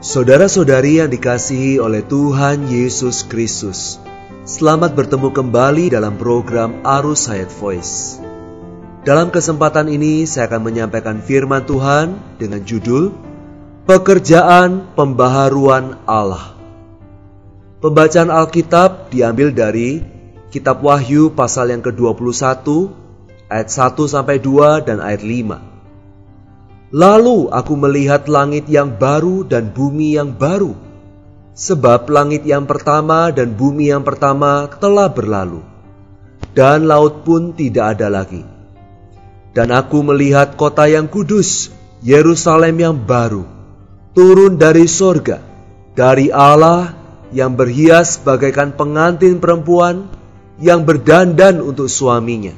Saudara-saudari yang dikasihi oleh Tuhan Yesus Kristus, selamat bertemu kembali dalam program Arus Hayat Voice. Dalam kesempatan ini saya akan menyampaikan firman Tuhan dengan judul Pekerjaan Pembaharuan Allah. Pembacaan Alkitab diambil dari Kitab Wahyu pasal yang ke-21 ayat 1-2 dan ayat 5. Lalu aku melihat langit yang baru dan bumi yang baru, sebab langit yang pertama dan bumi yang pertama telah berlalu, dan laut pun tidak ada lagi. Dan aku melihat kota yang kudus, Yerusalem yang baru, turun dari sorga, dari Allah yang berhias bagaikan pengantin perempuan yang berdandan untuk suaminya.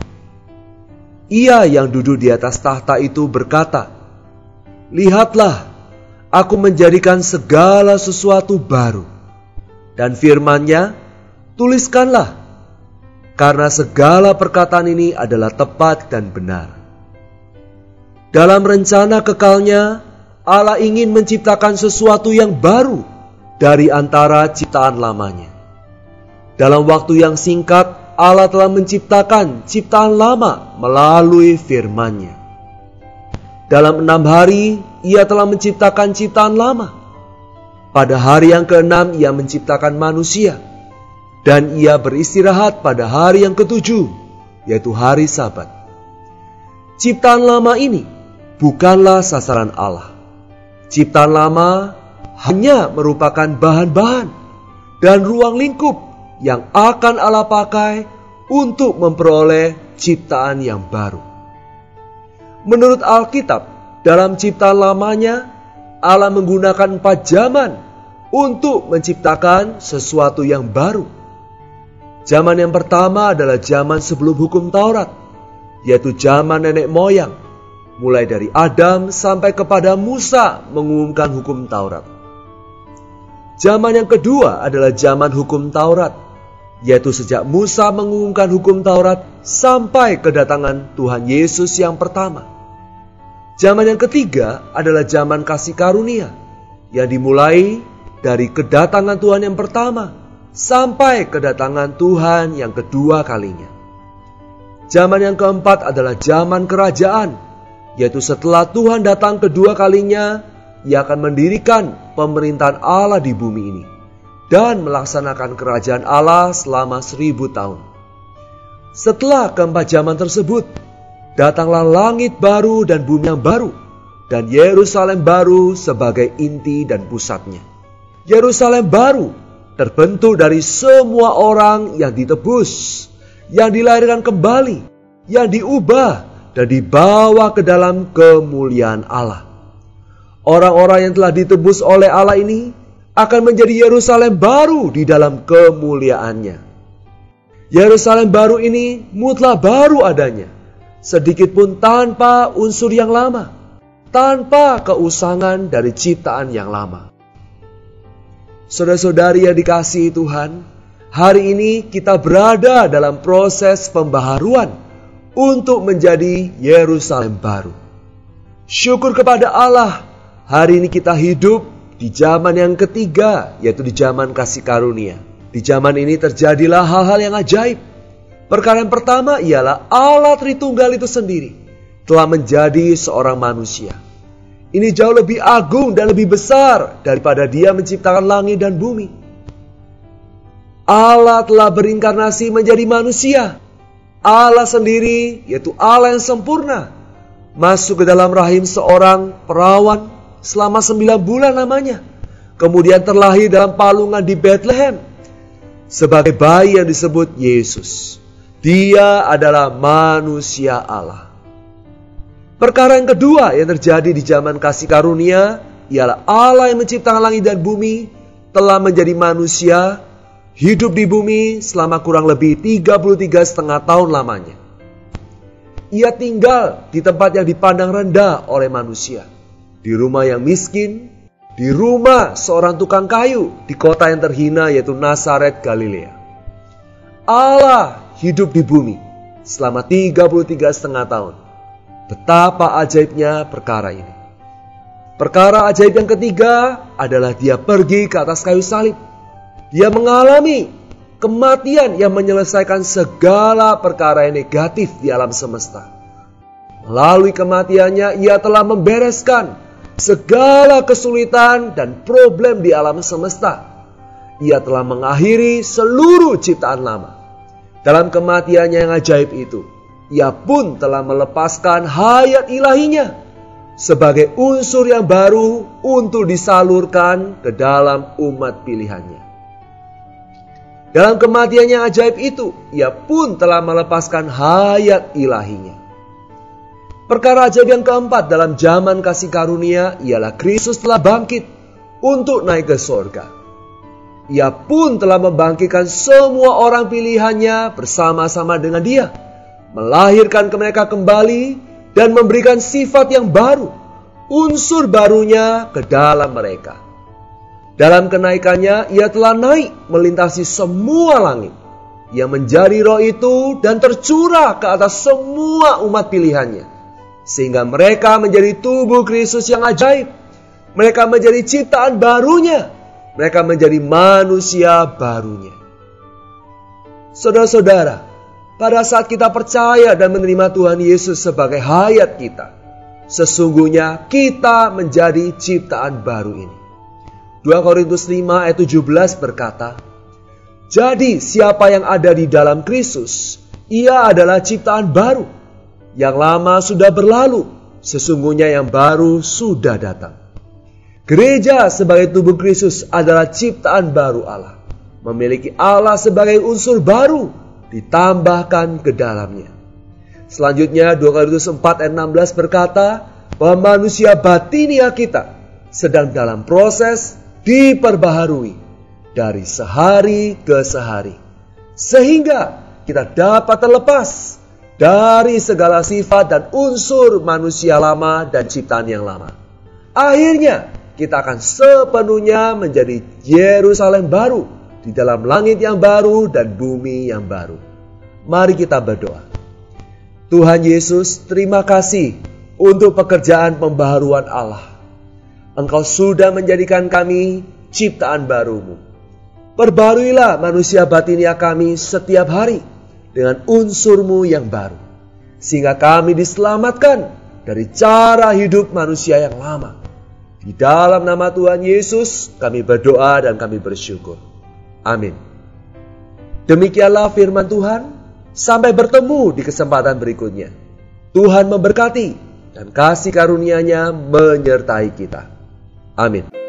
Ia yang duduk di atas tahta itu berkata, "Lihatlah, aku menjadikan segala sesuatu baru." Dan firman-Nya, "Tuliskanlah, karena segala perkataan ini adalah tepat dan benar." Dalam rencana kekalnya, Allah ingin menciptakan sesuatu yang baru dari antara ciptaan lamanya. Dalam waktu yang singkat, Allah telah menciptakan ciptaan lama melalui firman-Nya. Dalam 6 hari, Ia telah menciptakan ciptaan lama. Pada hari yang ke-6, Ia menciptakan manusia. Dan Ia beristirahat pada hari yang ke-7, yaitu hari Sabat. Ciptaan lama ini bukanlah sasaran Allah. Ciptaan lama hanya merupakan bahan-bahan dan ruang lingkup yang akan Allah pakai untuk memperoleh ciptaan yang baru. Menurut Alkitab, dalam ciptaan lamanya, Allah menggunakan 4 zaman untuk menciptakan sesuatu yang baru. Zaman yang pertama adalah zaman sebelum hukum Taurat, yaitu zaman nenek moyang, mulai dari Adam sampai kepada Musa mengumumkan hukum Taurat. Zaman yang kedua adalah zaman hukum Taurat, yaitu sejak Musa mengumumkan hukum Taurat sampai kedatangan Tuhan Yesus yang pertama. Zaman yang ketiga adalah zaman kasih karunia, yang dimulai dari kedatangan Tuhan yang pertama sampai kedatangan Tuhan yang kedua kalinya. Zaman yang keempat adalah zaman kerajaan, yaitu setelah Tuhan datang kedua kalinya, Ia akan mendirikan pemerintahan Allah di bumi ini dan melaksanakan kerajaan Allah selama 1000 tahun. Setelah keempat zaman tersebut, datanglah langit baru dan bumi yang baru, dan Yerusalem baru sebagai inti dan pusatnya. Yerusalem baru terbentuk dari semua orang yang ditebus, yang dilahirkan kembali, yang diubah dan dibawa ke dalam kemuliaan Allah. Orang-orang yang telah ditebus oleh Allah ini akan menjadi Yerusalem baru di dalam kemuliaannya. Yerusalem baru ini mutlak baru adanya, sedikit pun tanpa unsur yang lama, tanpa keusangan dari ciptaan yang lama. Saudara-saudari yang dikasihi Tuhan, hari ini kita berada dalam proses pembaharuan untuk menjadi Yerusalem baru. Syukur kepada Allah, hari ini kita hidup di zaman yang ketiga, yaitu di zaman kasih karunia. Di zaman ini terjadilah hal-hal yang ajaib. Perkara yang pertama ialah Allah Tritunggal itu sendiri telah menjadi seorang manusia. Ini jauh lebih agung dan lebih besar daripada Dia menciptakan langit dan bumi. Allah telah berinkarnasi menjadi manusia. Allah sendiri, yaitu Allah yang sempurna, masuk ke dalam rahim seorang perawan selama 9 bulan lamanya. Kemudian terlahir dalam palungan di Bethlehem sebagai bayi yang disebut Yesus. Dia adalah manusia Allah. Perkara yang kedua yang terjadi di zaman kasih karunia ialah Allah yang menciptakan langit dan bumi telah menjadi manusia, hidup di bumi selama kurang lebih 33,5 tahun lamanya. Ia tinggal di tempat yang dipandang rendah oleh manusia, di rumah yang miskin, di rumah seorang tukang kayu di kota yang terhina yaitu Nazaret, Galilea. Allah hidup di bumi selama 33,5 tahun. Betapa ajaibnya perkara ini. Perkara ajaib yang ketiga adalah dia pergi ke atas kayu salib. Dia mengalami kematian yang menyelesaikan segala perkara yang negatif di alam semesta. Melalui kematiannya, ia telah membereskan segala kesulitan dan problem di alam semesta. Ia telah mengakhiri seluruh ciptaan lama. Dalam kematiannya yang ajaib itu, ia pun telah melepaskan hayat ilahinya sebagai unsur yang baru untuk disalurkan ke dalam umat pilihannya. Dalam kematiannya yang ajaib itu, ia pun telah melepaskan hayat ilahinya. Perkara ajaib yang keempat dalam zaman kasih karunia ialah Kristus telah bangkit untuk naik ke sorga. Ia pun telah membangkitkan semua orang pilihannya bersama-sama dengan dia, melahirkan mereka kembali dan memberikan sifat yang baru, unsur barunya ke dalam mereka. Dalam kenaikannya, ia telah naik melintasi semua langit. Ia menjadi roh itu dan tercurah ke atas semua umat pilihannya, sehingga mereka menjadi tubuh Kristus yang ajaib. Mereka menjadi ciptaan barunya. Mereka menjadi manusia barunya. Saudara-saudara, pada saat kita percaya dan menerima Tuhan Yesus sebagai hayat kita, sesungguhnya kita menjadi ciptaan baru ini. 2 Korintus 5 ayat 17 berkata, "Jadi siapa yang ada di dalam Kristus, ia adalah ciptaan baru. Yang lama sudah berlalu, sesungguhnya yang baru sudah datang." Gereja sebagai tubuh Kristus adalah ciptaan baru Allah, memiliki Allah sebagai unsur baru ditambahkan ke dalamnya. Selanjutnya 2 Korintus 4 ayat 16 berkata bahwa manusia batinia kita sedang dalam proses diperbaharui dari sehari ke sehari, sehingga kita dapat terlepas dari segala sifat dan unsur manusia lama dan ciptaan yang lama. Akhirnya kita akan sepenuhnya menjadi Yerusalem baru di dalam langit yang baru dan bumi yang baru. Mari kita berdoa. Tuhan Yesus, terima kasih untuk pekerjaan pembaharuan Allah. Engkau sudah menjadikan kami ciptaan baru-Mu. Perbaruilah manusia batinia kami setiap hari dengan unsur-Mu yang baru, sehingga kami diselamatkan dari cara hidup manusia yang lama. Di dalam nama Tuhan Yesus kami berdoa dan kami bersyukur. Amin. Demikianlah firman Tuhan. Sampai bertemu di kesempatan berikutnya. Tuhan memberkati dan kasih karunia-Nya menyertai kita. Amin.